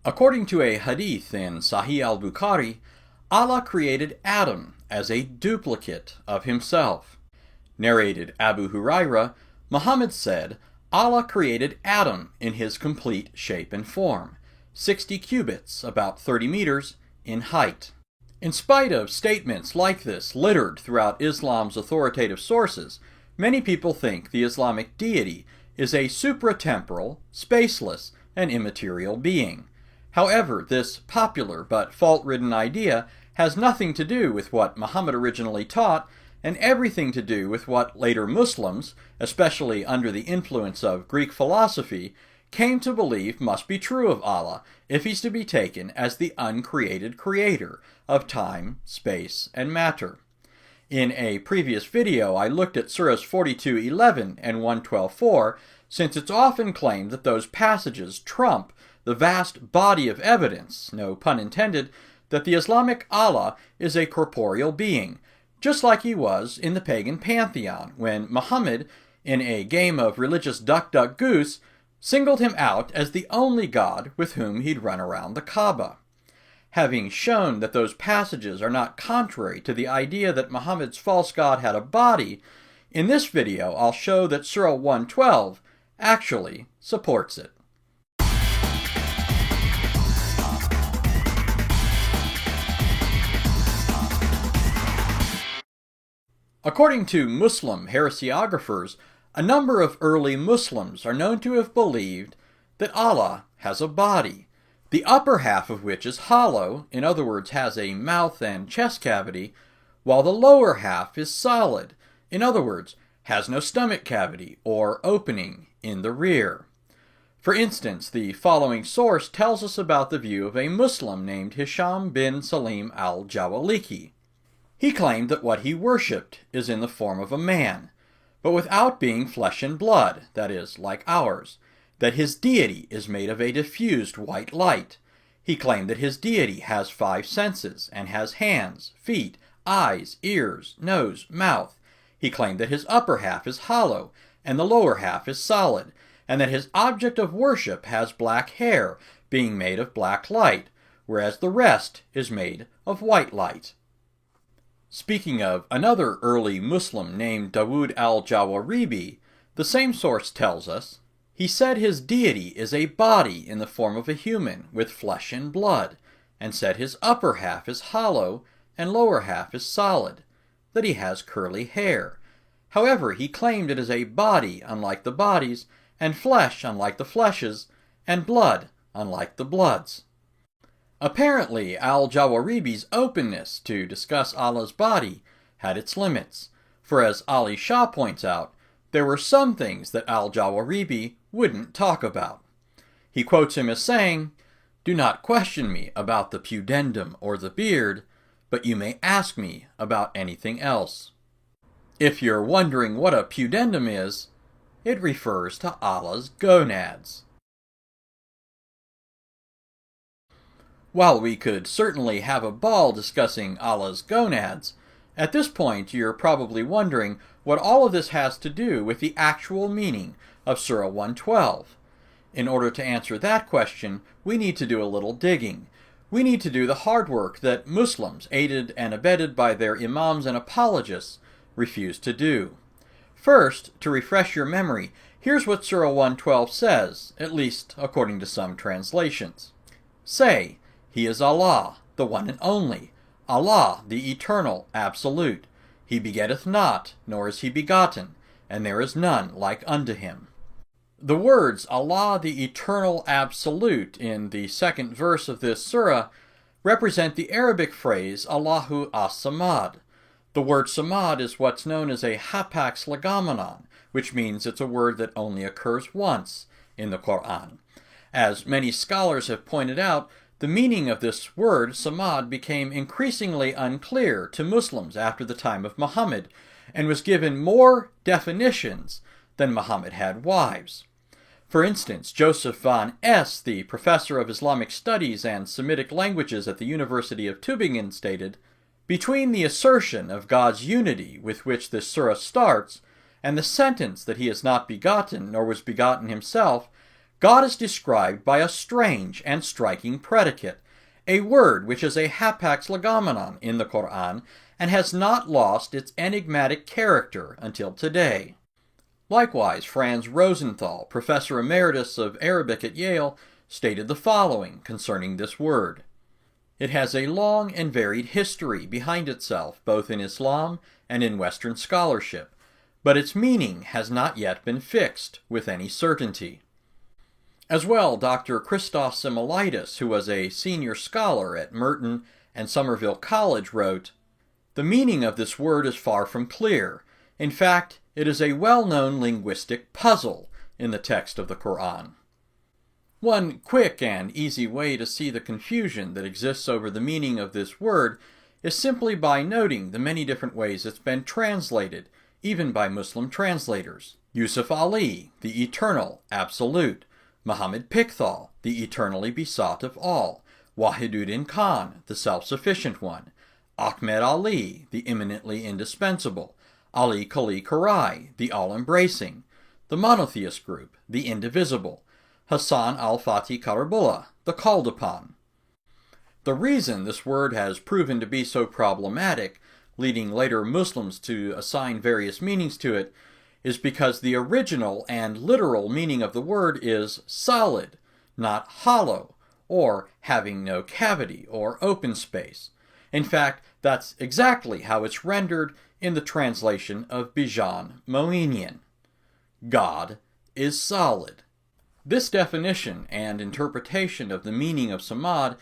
According to a hadith in Sahih al-Bukhari, Allah created Adam as a duplicate of himself. Narrated Abu Huraira, Muhammad said, Allah created Adam in his complete shape and form, 60 cubits, about 30 meters, in height. In spite of statements like this littered throughout Islam's authoritative sources, many people think the Islamic deity is a supratemporal, spaceless, and immaterial being. However, this popular but fault-ridden idea has nothing to do with what Muhammad originally taught, and everything to do with what later Muslims, especially under the influence of Greek philosophy, came to believe must be true of Allah if he's to be taken as the uncreated creator of time, space, and matter. In a previous video, I looked at Surahs 42:11 and 112:4, since it's often claimed that those passages trump the vast body of evidence, no pun intended, that the Islamic Allah is a corporeal being, just like he was in the pagan pantheon when Muhammad, in a game of religious duck-duck-goose, singled him out as the only God with whom he'd run around the Kaaba. Having shown that those passages are not contrary to the idea that Muhammad's false god had a body, in this video I'll show that Surah 112 actually supports it. According to Muslim heresiologists, a number of early Muslims are known to have believed that Allah has a body, the upper half of which is hollow, in other words has a mouth and chest cavity, while the lower half is solid, in other words has no stomach cavity or opening in the rear. For instance, the following source tells us about the view of a Muslim named Hisham bin Salim al-Jawaliki. He claimed that what he worshipped is in the form of a man, but without being flesh and blood, that is, like ours, that his deity is made of a diffused white light. He claimed that his deity has 5 senses and has hands, feet, eyes, ears, nose, mouth. He claimed that his upper half is hollow and the lower half is solid, and that his object of worship has black hair, being made of black light, whereas the rest is made of white light. Speaking of another early Muslim named Dawood al-Jawaribi, the same source tells us, he said his deity is a body in the form of a human with flesh and blood, and said his upper half is hollow and lower half is solid, that he has curly hair. However, he claimed it is a body unlike the bodies, and flesh unlike the fleshes, and blood unlike the bloods. Apparently, al-Jawaribi's openness to discuss Allah's body had its limits, for as Ali Shah points out, there were some things that al-Jawaribi wouldn't talk about. He quotes him as saying, "Do not question me about the pudendum or the beard, but you may ask me about anything else." If you're wondering what a pudendum is, it refers to Allah's gonads. While we could certainly have a ball discussing Allah's gonads, at this point you're probably wondering what all of this has to do with the actual meaning of Surah 112. In order to answer that question, we need to do a little digging. We need to do the hard work that Muslims, aided and abetted by their imams and apologists, refuse to do. First, to refresh your memory, here's what Surah 112 says, at least according to some translations. Say, He is Allah, the one and only, Allah, the eternal, absolute. He begetteth not, nor is he begotten, and there is none like unto him. The words Allah, the eternal, absolute, in the second verse of this surah, represent the Arabic phrase Allahu as-Samad. The word Samad is what's known as a hapax legomenon, which means it's a word that only occurs once in the Quran. As many scholars have pointed out, the meaning of this word, Samad, became increasingly unclear to Muslims after the time of Muhammad, and was given more definitions than Muhammad had wives. For instance, Joseph von S., the professor of Islamic Studies and Semitic Languages at the University of Tübingen, stated, "Between the assertion of God's unity with which this surah starts, and the sentence that he is not begotten, nor was begotten himself, God is described by a strange and striking predicate, a word which is a hapax legomenon in the Quran and has not lost its enigmatic character until today. Likewise, Franz Rosenthal, professor emeritus of Arabic at Yale, stated the following concerning this word. It has a long and varied history behind itself, both in Islam and in Western scholarship, but its meaning has not yet been fixed with any certainty. As well, Dr. Christos Similaitis, who was a senior scholar at Merton and Somerville College, wrote, "The meaning of this word is far from clear. In fact, it is a well-known linguistic puzzle in the text of the Quran." One quick and easy way to see the confusion that exists over the meaning of this word is simply by noting the many different ways it's been translated, even by Muslim translators. Yusuf Ali, the eternal, absolute; Muhammad Pickthall, the eternally besought of all; Wahiduddin Khan, the self-sufficient one; Ahmed Ali, the imminently indispensable; Ali Kali Karai, the all-embracing; the monotheist group, the indivisible; Hassan al-Fatih Karabullah, the called upon. The reason this word has proven to be so problematic, leading later Muslims to assign various meanings to it, is because the original and literal meaning of the word is solid, not hollow, or having no cavity or open space. In fact, that's exactly how it's rendered in the translation of Bijan Moinian. God is solid. This definition and interpretation of the meaning of samad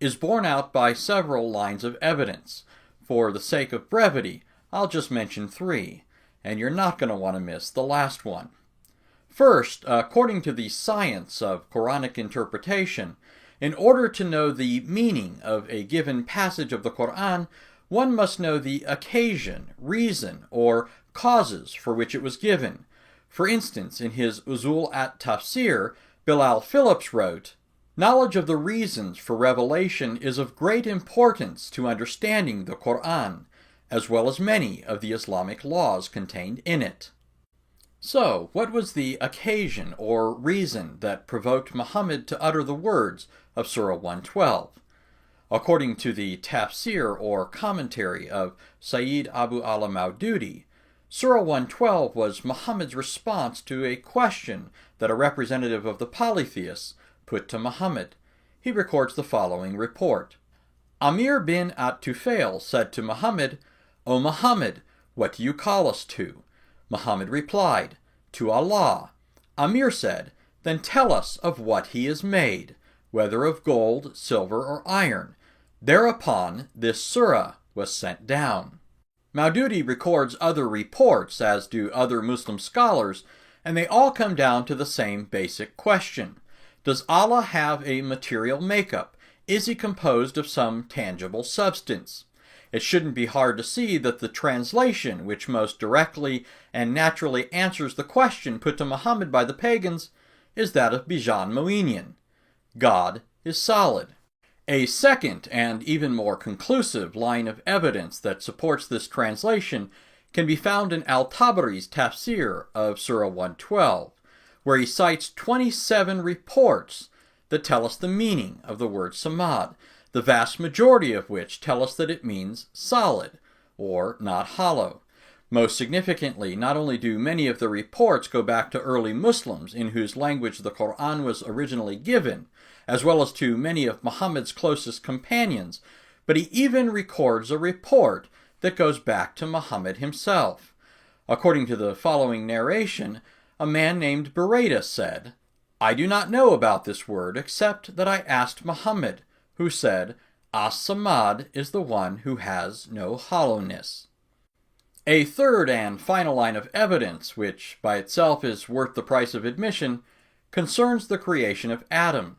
is borne out by several lines of evidence. For the sake of brevity, I'll just mention 3, and you're not going to want to miss the last one. First, according to the science of Quranic interpretation, in order to know the meaning of a given passage of the Quran, one must know the occasion, reason, or causes for which it was given. For instance, in his Uzul at-Tafsir, Bilal Phillips wrote, "Knowledge of the reasons for revelation is of great importance to understanding the Quran, as well as many of the Islamic laws contained in it." So, what was the occasion or reason that provoked Muhammad to utter the words of Surah 112? According to the tafsir or commentary of Sayyid Abu Ala Maududi, Surah 112 was Muhammad's response to a question that a representative of the polytheists put to Muhammad. He records the following report. Amir bin at-Tufail said to Muhammad, "O Muhammad, what do you call us to?" Muhammad replied, "To Allah." Amir said, "Then tell us of what he is made, whether of gold, silver, or iron." Thereupon this surah was sent down. Maududi records other reports, as do other Muslim scholars, and they all come down to the same basic question. Does Allah have a material makeup? Is he composed of some tangible substance? It shouldn't be hard to see that the translation, which most directly and naturally answers the question put to Muhammad by the pagans, is that of Bijan Moinian. God is solid. A second and even more conclusive line of evidence that supports this translation can be found in Al-Tabari's tafsir of Surah 112, where he cites 27 reports that tell us the meaning of the word samad, the vast majority of which tell us that it means solid, or not hollow. Most significantly, not only do many of the reports go back to early Muslims in whose language the Quran was originally given, as well as to many of Muhammad's closest companions, but he even records a report that goes back to Muhammad himself. According to the following narration, a man named Buraida said, "I do not know about this word except that I asked Muhammad, who said, As-Samad is the one who has no hollowness." A third and final line of evidence, which by itself is worth the price of admission, concerns the creation of Adam.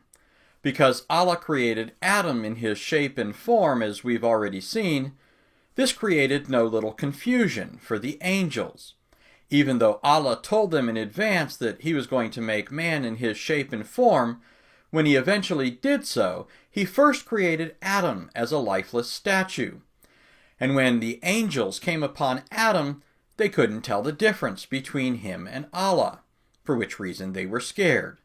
Because Allah created Adam in his shape and form, as we've already seen, this created no little confusion for the angels. Even though Allah told them in advance that he was going to make man in his shape and form, when he eventually did so, he first created Adam as a lifeless statue. And when the angels came upon Adam, they couldn't tell the difference between him and Allah, for which reason they were scared.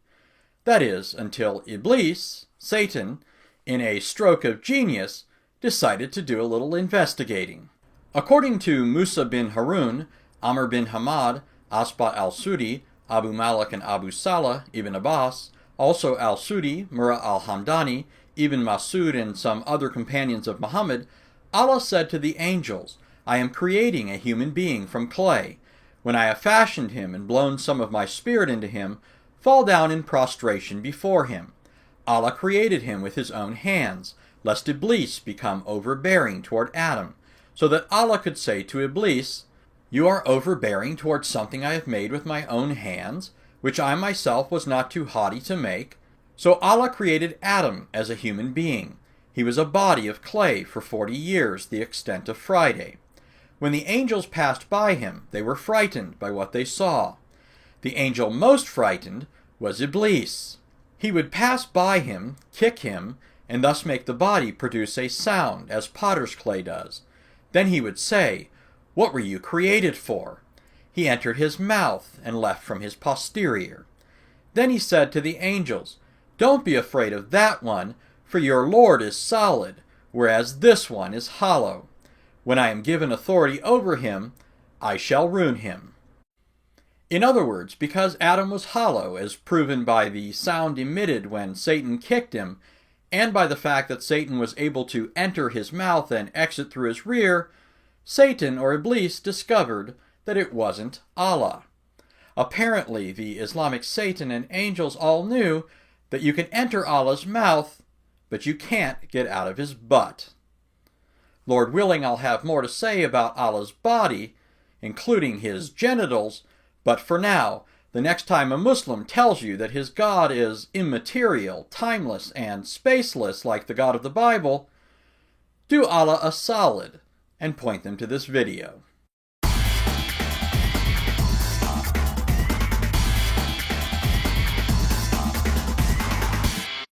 That is, until Iblis, Satan, in a stroke of genius, decided to do a little investigating. According to Musa bin Harun, Amr bin Hamad, Asbat al-Sudi, Abu Malik and Abu Salah, Ibn Abbas, also al-Sudi, Murrah al-Hamdani, Ibn Masud, and some other companions of Muhammad, Allah said to the angels, I am creating a human being from clay. When I have fashioned him and blown some of my spirit into him, fall down in prostration before him. Allah created him with his own hands, lest Iblis become overbearing toward Adam, so that Allah could say to Iblis, You are overbearing toward something I have made with my own hands, which I myself was not too haughty to make. So Allah created Adam as a human being. He was a body of clay for 40 years, the extent of Friday. When the angels passed by him, they were frightened by what they saw. The angel most frightened was Iblis. He would pass by him, kick him, and thus make the body produce a sound, as potter's clay does. Then he would say, What were you created for? He entered his mouth and left from his posterior. Then he said to the angels, Don't be afraid of that one, for your Lord is solid, whereas this one is hollow. When I am given authority over him, I shall ruin him. In other words, because Adam was hollow, as proven by the sound emitted when Satan kicked him, and by the fact that Satan was able to enter his mouth and exit through his rear, Satan or Iblis discovered that it wasn't Allah. Apparently, the Islamic Satan and angels all knew that you can enter Allah's mouth, but you can't get out of his butt. Lord willing, I'll have more to say about Allah's body, including his genitals, but for now, the next time a Muslim tells you that his God is immaterial, timeless, and spaceless like the God of the Bible, do Allah a solid and point them to this video.